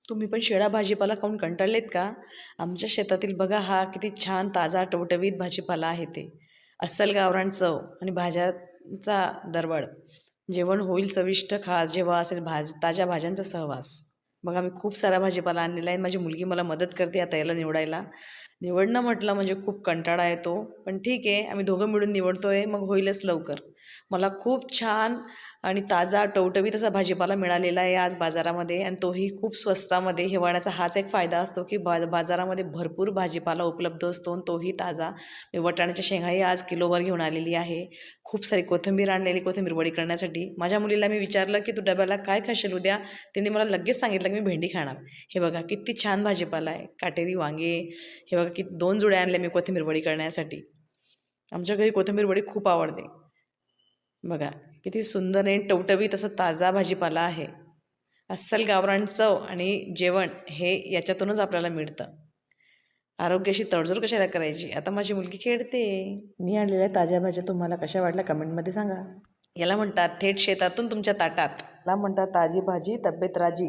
तुम्ही पण शिळा भाजीपाला खाऊन कंटाळलेत का? आमच्या शेतातील बघा हा किती छान ताजा टवटवीत भाजीपाला आहे ते. अस्सल गावरान चव आणि भाज्यांचा दरवळ. जेवण होईल चविष्ट खास जेव्हा असेल ताज्या भाज्यांचा सहवास. बघा मी खूप सारा भाजीपाला आणलेला आहे. माझी मुलगी मला मदत करते आता याला निवडायला. निवडणं म्हटलं म्हणजे खूप कंटाळा येतो. पण ठीक आहे आम्ही दोघं मिळून निवडतोय मग होईलच लवकर. मला खूप छान आणि ताजा टवटवीत असा भाजीपाला मिळालेला आहे आज बाजारामध्ये आणि तोही खूप स्वस्तामध्ये. हिवाळ्याचा हाच एक फायदा असतो की बाजारामध्ये भरपूर भाजीपाला उपलब्ध असतो आणि तोही ताजा. मी वाटाण्याच्या शेंगाही आज किलोभर घेऊन आलेली आहे. खूप सारी कोथिंबीर आणलेली कोथिंबीर वडी करण्यासाठी. माझ्या मुलीला मी विचारलं की तू डब्याला काय खाशील उद्या. तिने मला लगेच सांगितलं की मी भेंडी खाणार. हे बघा किती छान भाजीपाला आहे. काटेरी वांगे. हे बघा की 2 जुड्या आणल्या मी कोथिंबीर वडी करण्यासाठी. आमच्या घरी कोथिंबीर वडी खूप आवडते. बघा किती सुंदर आणि टवटवीत असा ताजा भाजीपाला आहे. अस्सल गावरान चव आणि जेवण हे याच्यातूनच आपल्याला मिळतं. आरोग्याशी तडजोड कशाला करायची. आता माझी मुलगी खेळते. मी आणलेल्या ताज्या भाज्या तुम्हाला कशा वाटल्या कमेंटमध्ये सांगा. याला म्हणतात थेट शेतातून तुमच्या ताटात. याला म्हणतात ताजी भाजी तब्येत राजी.